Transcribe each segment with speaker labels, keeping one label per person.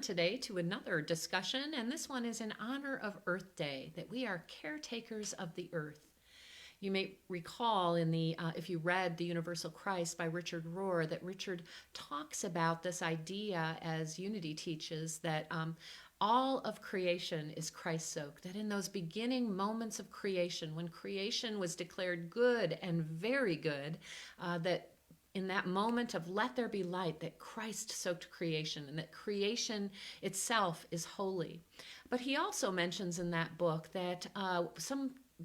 Speaker 1: Today to another discussion, and this one is in honor of Earth Day, that we are caretakers of the earth. You may recall if you read The Universal Christ by Richard Rohr, that Richard talks about this idea, as Unity teaches, that all of creation is Christ-soaked, that in those beginning moments of creation, when creation was declared good and very good, that in that moment of let there be light, that Christ soaked creation and that creation itself is holy. But he also mentions in that book that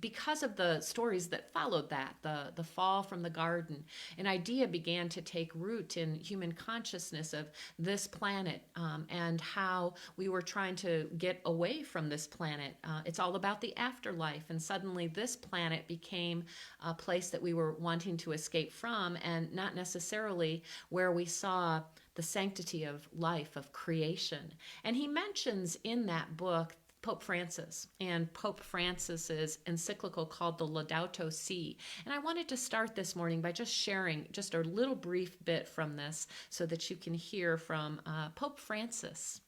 Speaker 1: because of the stories that followed that, the fall from the garden, an idea began to take root in human consciousness of this planet, and how we were trying to get away from this planet. It's all about the afterlife, and suddenly this planet became a place that we were wanting to escape from, and not necessarily where we saw the sanctity of life, of creation. And he mentions in that book Pope Francis and Pope Francis's encyclical called the Laudato Si. And I wanted to start this morning by just sharing just a little brief bit from this so that you can hear from Pope Francis.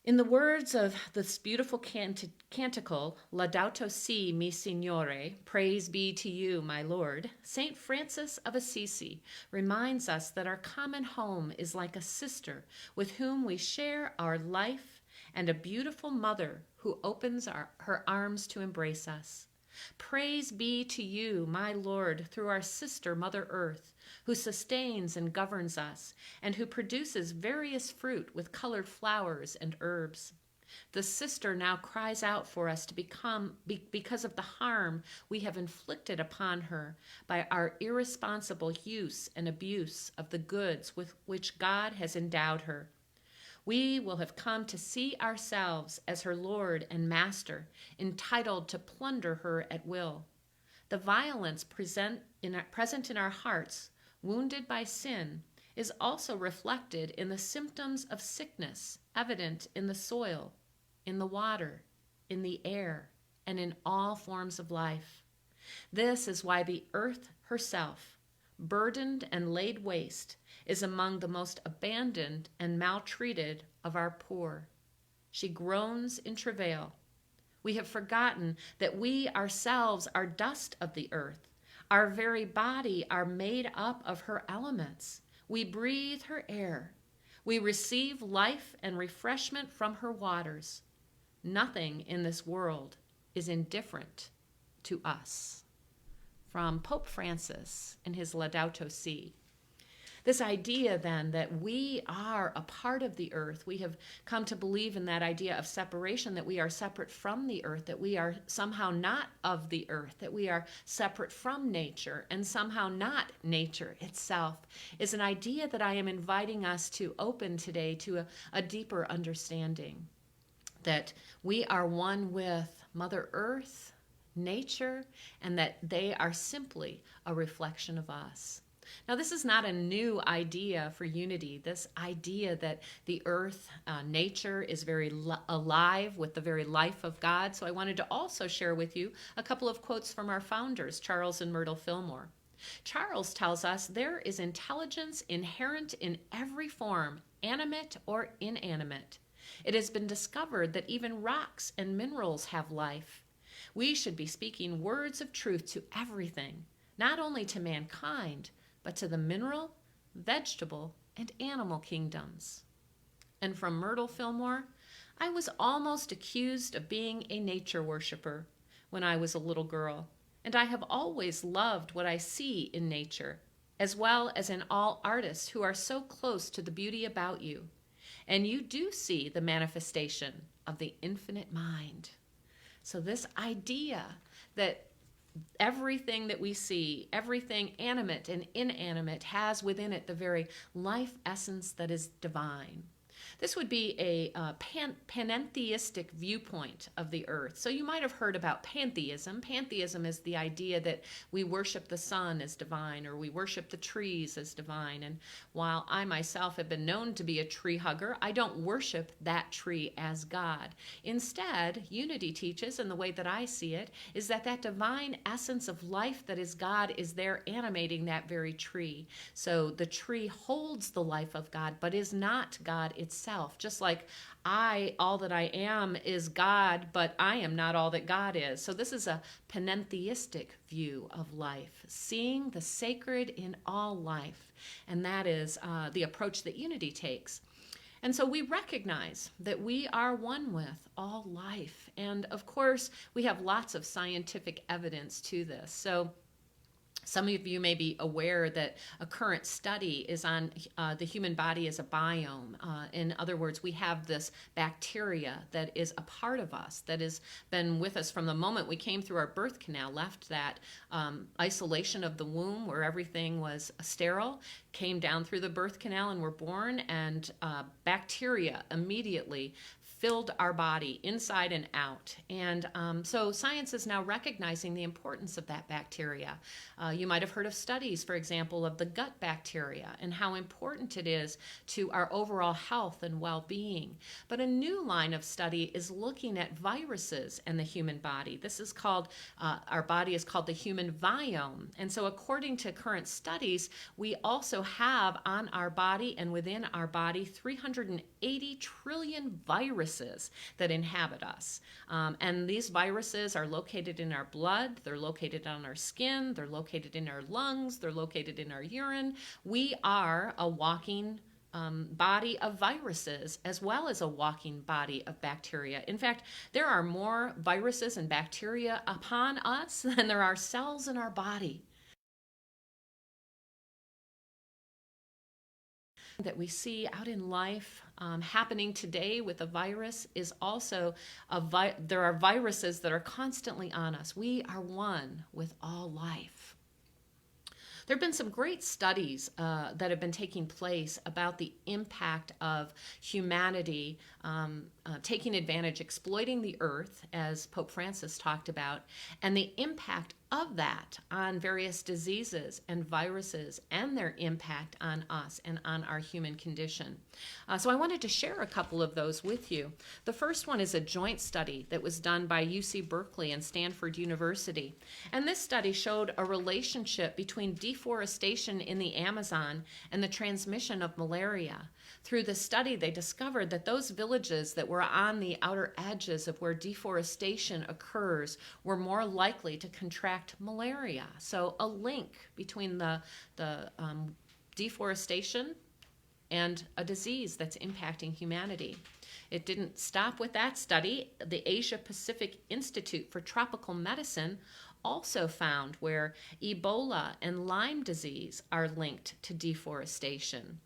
Speaker 1: In the words of this beautiful canticle, Laudato Si, mi Signore, praise be to you, my Lord, St. Francis of Assisi reminds us that our common home is like a sister with whom we share our life, and a beautiful mother who opens her arms to embrace us. Praise be to you, my Lord, through our sister Mother Earth, who sustains and governs us, and who produces various fruit with colored flowers and herbs. The sister now cries out for us to because of the harm we have inflicted upon her by our irresponsible use and abuse of the goods with which God has endowed her. We will have come to see ourselves as her Lord and Master, entitled to plunder her at will. The violence present in our hearts, wounded by sin, is also reflected in the symptoms of sickness evident in the soil, in the water, in the air, and in all forms of life. This is why the earth herself, burdened and laid waste, is among the most abandoned and maltreated of our poor. She groans in travail. We have forgotten that we ourselves are dust of the earth. Our very body are made up of her elements. We breathe her air. We receive life and refreshment from her waters. Nothing in this world is indifferent to us. From Pope Francis in his Laudato Si. This idea then that we are a part of the earth, we have come to believe in that idea of separation, that we are separate from the earth, that we are somehow not of the earth, that we are separate from nature and somehow not nature itself, is an idea that I am inviting us to open today to a deeper understanding. That we are one with Mother Earth, nature, and that they are simply a reflection of us. Now, this is not a new idea for Unity, this idea that the earth, nature, is very alive with the very life of God. So I wanted to also share with you a couple of quotes from our founders, Charles and Myrtle Fillmore. Charles tells us there is intelligence inherent in every form, animate or inanimate. It has been discovered that even rocks and minerals have life. We should be speaking words of truth to everything, not only to mankind, but to the mineral, vegetable, and animal kingdoms. And from Myrtle Fillmore, I was almost accused of being a nature worshiper when I was a little girl, and I have always loved what I see in nature, as well as in all artists who are so close to the beauty about you. And you do see the manifestation of the infinite mind. So this idea that everything that we see, everything animate and inanimate, has within it the very life essence that is divine. This would be a panentheistic viewpoint of the earth. So you might have heard about pantheism. Pantheism is the idea that we worship the sun as divine, or we worship the trees as divine. And while I myself have been known to be a tree hugger, I don't worship that tree as God. Instead, unity teaches, and the way that I see it, is that that divine essence of life that is God is there animating that very tree. So the tree holds the life of God, but is not God itself. Just like all that I am is God, but I am not all that God is. So this is a panentheistic view of life, seeing the sacred in all life. And that is the approach that unity takes. And so we recognize that we are one with all life. And of course, we have lots of scientific evidence to this. So some of you may be aware that a current study is on the human body as a biome. In other words, we have this bacteria that is a part of us, that has been with us from the moment we came through our birth canal, left that isolation of the womb where everything was sterile, came down through the birth canal and were born, and bacteria immediately filled our body inside and out. And so science is now recognizing the importance of that bacteria. You might have heard of studies, for example, of the gut bacteria and how important it is to our overall health and well-being. But a new line of study is looking at viruses in the human body. This is called, our body is called the human biome. And so according to current studies, we also have on our body and within our body 380 trillion viruses that inhabit us. And these viruses are located in our blood, they're located on our skin, they're located in our lungs, they're located in our urine. We are a walking body of viruses as well as a walking body of bacteria. In fact, there are more viruses and bacteria upon us than there are cells in our body. That we see out in life happening today with a virus is also there are viruses that are constantly on us. We are one with all life. There have been some great studies that have been taking place about the impact of humanity taking advantage, exploiting the earth, as Pope Francis talked about, and the impact of that on various diseases and viruses and their impact on us and on our human condition. So I wanted to share a couple of those with you. The first one is a joint study that was done by UC Berkeley and Stanford University. And this study showed a relationship between deforestation in the Amazon and the transmission of malaria. Through the study, they discovered that those villages that were on the outer edges of where deforestation occurs were more likely to contract malaria. So a link between the deforestation and a disease that's impacting humanity. It didn't stop with that study. The Asia Pacific Institute for Tropical Medicine also found where Ebola and Lyme disease are linked to deforestation.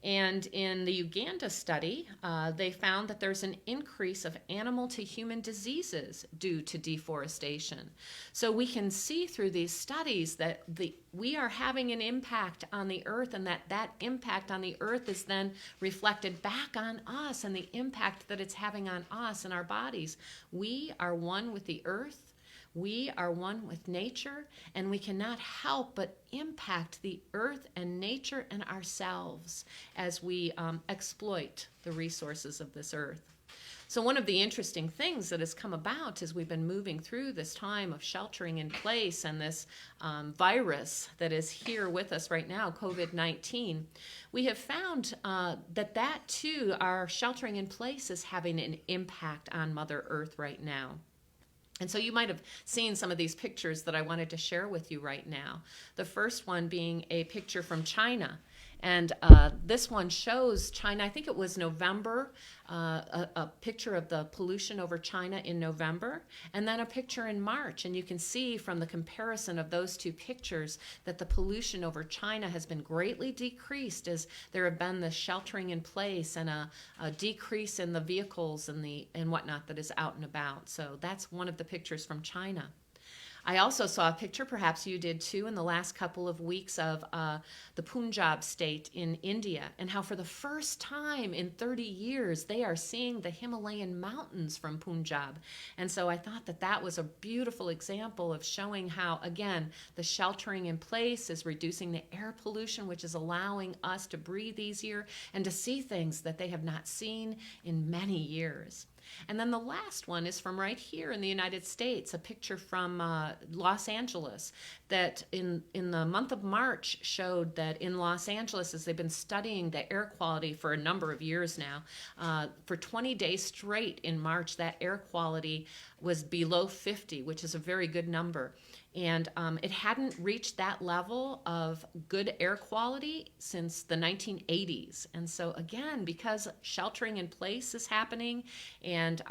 Speaker 1: And in the Uganda study, they found that there's an increase of animal to human diseases due to deforestation. So we can see through these studies that we are having an impact on the earth, and that impact on the earth is then reflected back on us and the impact that it's having on us and our bodies. We are one with the earth. We are one with nature, and we cannot help but impact the earth and nature and ourselves as we exploit the resources of this earth. So one of the interesting things that has come about as we've been moving through this time of sheltering in place and this virus that is here with us right now, COVID-19, we have found that too, our sheltering in place is having an impact on Mother Earth right now. And so you might have seen some of these pictures that I wanted to share with you right now. The first one being a picture from China. And this one shows China, I think it was November, a picture of the pollution over China in November, and then a picture in March. And you can see from the comparison of those two pictures that the pollution over China has been greatly decreased as there have been the sheltering in place and a decrease in the vehicles and whatnot that is out and about. So that's one of the pictures from China. I also saw a picture, perhaps you did too, in the last couple of weeks of the Punjab state in India, and how for the first time in 30 years they are seeing the Himalayan mountains from Punjab. And so I thought that that was a beautiful example of showing how, again, the sheltering in place is reducing the air pollution, which is allowing us to breathe easier and to see things that they have not seen in many years. And then the last one is from right here in the United States, a picture from Los Angeles that in the month of March showed that in Los Angeles, as they've been studying the air quality for a number of years now, for 20 days straight in March, that air quality was below 50, which is a very good number. And it hadn't reached that level of good air quality since the 1980s. And so again, because sheltering in place is happening and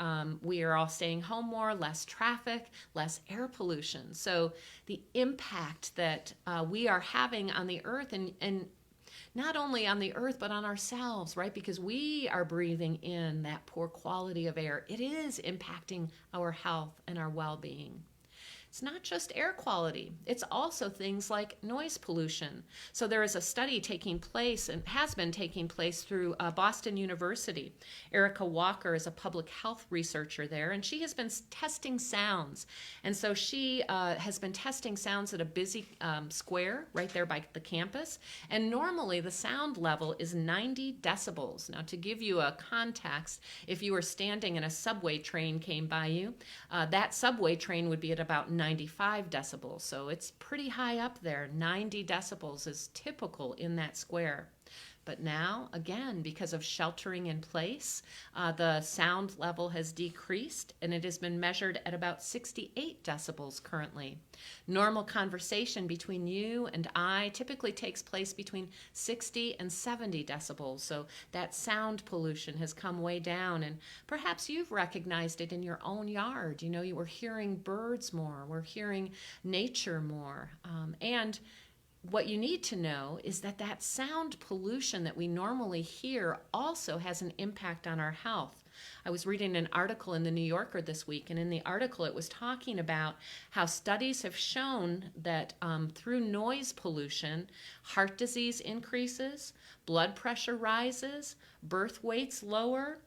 Speaker 1: we are all staying home more, less traffic, less air pollution. So the impact that we are having on the earth and not only on the earth, but on ourselves, right? Because we are breathing in that poor quality of air. It is impacting our health and our well-being. It's not just air quality, it's also things like noise pollution. So there is a study taking place and has been taking place through Boston University. Erica Walker is a public health researcher there, and she has been testing sounds. And so she has been testing sounds at a busy square right there by the campus. And normally the sound level is 90 decibels. Now, to give you a context, if you were standing and a subway train came by you, that subway train would be at about 95 decibels. So it's pretty high up there. 90 decibels is typical in that square. But now, again, because of sheltering in place, the sound level has decreased and it has been measured at about 68 decibels currently. Normal conversation between you and I typically takes place between 60 and 70 decibels. So that sound pollution has come way down, and perhaps you've recognized it in your own yard. You know, you were hearing birds more, we're hearing nature more, and what you need to know is that that sound pollution that we normally hear also has an impact on our health. I was reading an article in the New Yorker this week, and in the article it was talking about how studies have shown that through noise pollution, heart disease increases, blood pressure rises, birth weights lower,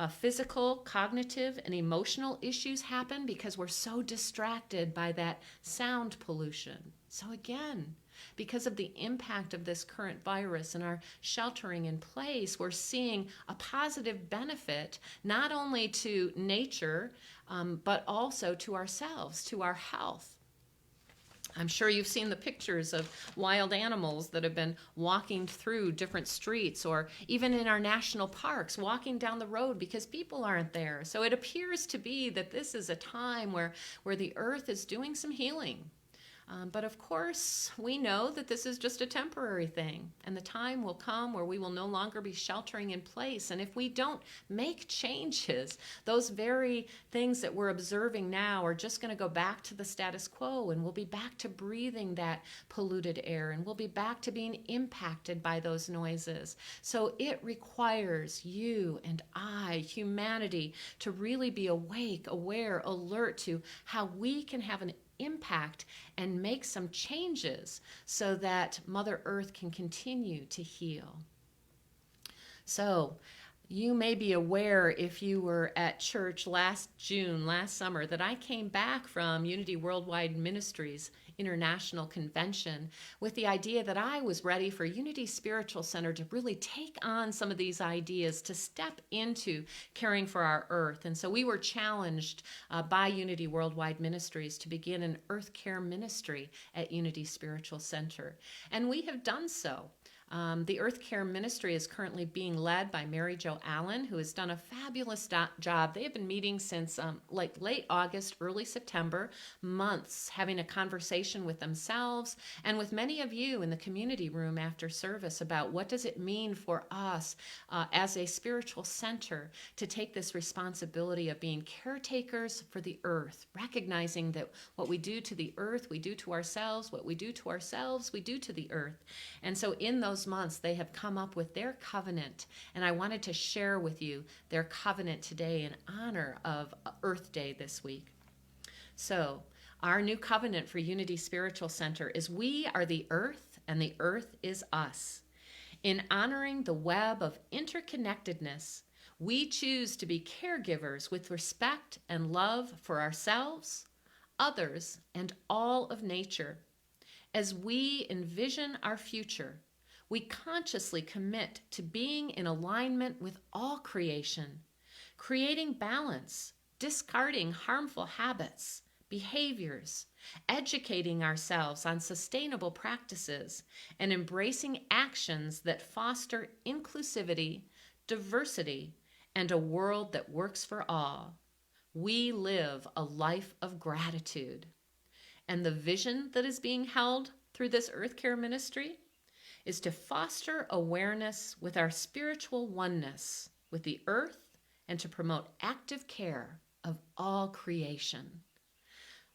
Speaker 1: physical, cognitive, and emotional issues happen because we're so distracted by that sound pollution. So again, because of the impact of this current virus and our sheltering in place, we're seeing a positive benefit not only to nature, but also to ourselves, to our health. I'm sure you've seen the pictures of wild animals that have been walking through different streets, or even in our national parks, walking down the road because people aren't there. So it appears to be that this is a time where the earth is doing some healing. But of course, we know that this is just a temporary thing, and the time will come where we will no longer be sheltering in place. And if we don't make changes, those very things that we're observing now are just going to go back to the status quo, and we'll be back to breathing that polluted air, and we'll be back to being impacted by those noises. So it requires you and I, humanity, to really be awake, aware, alert to how we can have an impact and make some changes so that Mother Earth can continue to heal. So you may be aware, if you were at church last summer, that I came back from Unity Worldwide Ministries International Convention with the idea that I was ready for Unity Spiritual Center to really take on some of these ideas to step into caring for our earth. And so we were challenged by Unity Worldwide Ministries to begin an earth care ministry at Unity Spiritual Center. And we have done so. The Earth Care Ministry is currently being led by Mary Jo Allen, who has done a fabulous job. They have been meeting since late August, early September, months, having a conversation with themselves and with many of you in the community room after service about what does it mean for us as a spiritual center to take this responsibility of being caretakers for the earth, recognizing that what we do to the earth, we do to ourselves, what we do to ourselves, we do to the earth. And so in those months, they have come up with their covenant, and I wanted to share with you their covenant today in honor of Earth Day this week. So Our new covenant for Unity Spiritual Center is we are the earth and the earth is us. In honoring the web of interconnectedness, we choose to be caregivers with respect and love for ourselves, others, and all of nature. As we envision our future, we consciously commit to being in alignment with all creation, creating balance, discarding harmful habits, behaviors, educating ourselves on sustainable practices, and embracing actions that foster inclusivity, diversity, and a world that works for all. We live a life of gratitude. And the vision that is being held through this Earth Care ministry is to foster awareness with our spiritual oneness with the earth and to promote active care of all creation.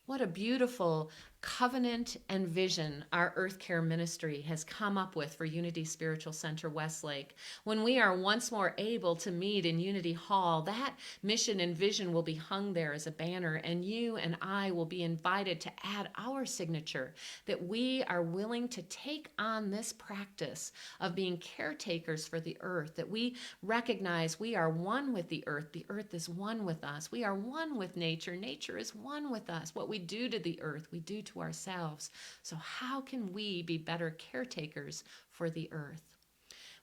Speaker 1: What a beautiful covenant and vision our Earth Care ministry has come up with for Unity Spiritual Center Westlake. When we are once more able to meet in Unity Hall, that mission and vision will be hung there as a banner, and you and I will be invited to add our signature that we are willing to take on this practice of being caretakers for the earth, that we recognize we are one with the earth is one with us, we are one with nature is one with us. What we do to the earth, we do to ourselves. So how can we be better caretakers for the earth?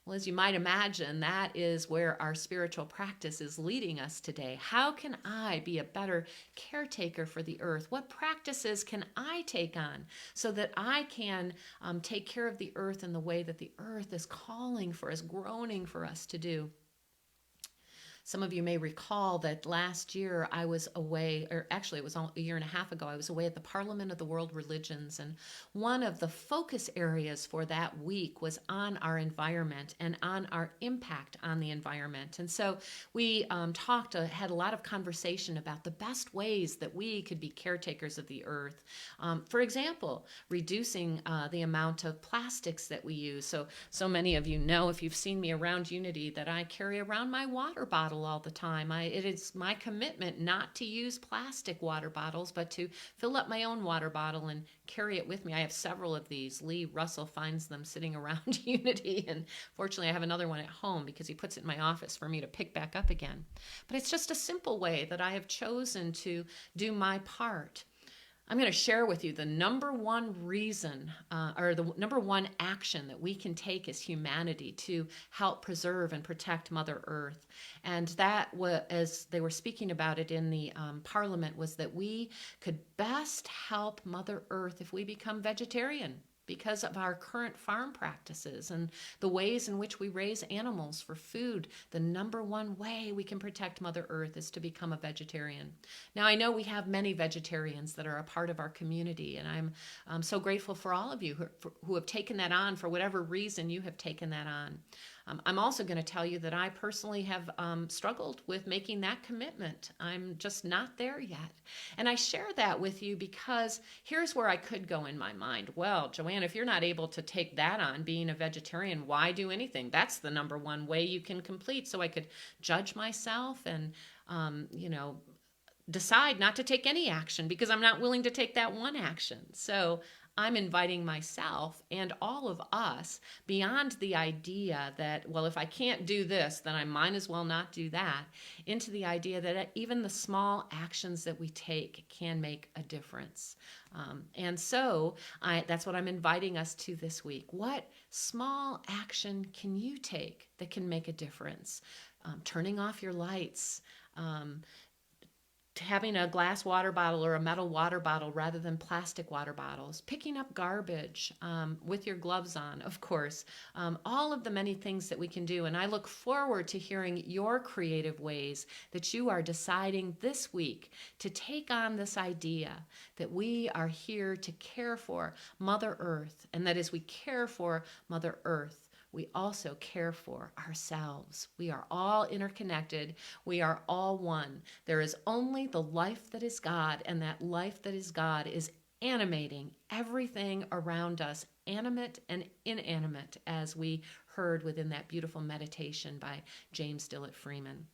Speaker 1: Well, as you might imagine, that is where our spiritual practice is leading us today. How can I be a better caretaker for the earth? What practices can I take on so that I can take care of the earth in the way that the earth is calling for us, groaning for us to do? Some of you may recall that last year I was away, or actually it was a year and a half ago, I was away at the Parliament of the World Religions, and one of the focus areas for that week was on our environment and on our impact on the environment. And so we had a lot of conversation about the best ways that we could be caretakers of the earth. For example, reducing the amount of plastics that we use. So many of you know, if you've seen me around Unity, that I carry around my water bottle all the time. It is my commitment not to use plastic water bottles, but to fill up my own water bottle and carry it with me. I have several of these. Lee Russell finds them sitting around Unity, and fortunately I have another one at home because he puts it in my office for me to pick back up again. But it's just a simple way that I have chosen to do my part. I'm going to share with you the number one reason or the number one action that we can take as humanity to help preserve and protect Mother Earth. And that was, as they were speaking about it in the Parliament, was that we could best help Mother Earth if we become vegetarian, because of our current farm practices and the ways in which we raise animals for food. The number one way we can protect Mother Earth is to become a vegetarian. Now, I know we have many vegetarians that are a part of our community, and I'm so grateful for all of you who have taken that on for whatever reason you have taken that on. I'm also going to tell you that I personally have struggled with making that commitment. I'm just not there yet. And I share that with you because here's where I could go in my mind. Well, Joanne, if you're not able to take that on, being a vegetarian, why do anything? That's the number one way you can complete. So I could judge myself and, decide not to take any action because I'm not willing to take that one action. So I'm inviting myself and all of us beyond the idea that, well, if I can't do this, then I might as well not do that, into the idea that even the small actions that we take can make a difference. And so that's what I'm inviting us to this week. What small action can you take that can make a difference? Turning off your lights, having a glass water bottle or a metal water bottle rather than plastic water bottles, picking up garbage with your gloves on, of course, all of the many things that we can do. And I look forward to hearing your creative ways that you are deciding this week to take on this idea that we are here to care for Mother Earth, and that as we care for Mother Earth, we also care for ourselves. We are all interconnected. We are all one. There is only the life that is God, and that life that is God is animating everything around us, animate and inanimate, as we heard within that beautiful meditation by James Dillett Freeman.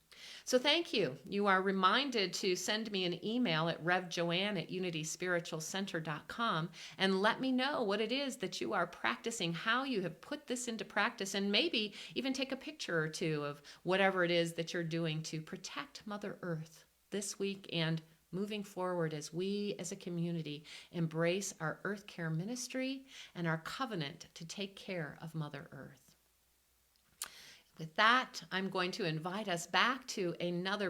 Speaker 1: So thank you. You are reminded to send me an email at revjoanne@unityspiritualcenter.com and let me know what it is that you are practicing, how you have put this into practice, and maybe even take a picture or two of whatever it is that you're doing to protect Mother Earth this week and moving forward as we as a community embrace our Earth Care ministry and our covenant to take care of Mother Earth. With that, I'm going to invite us back to another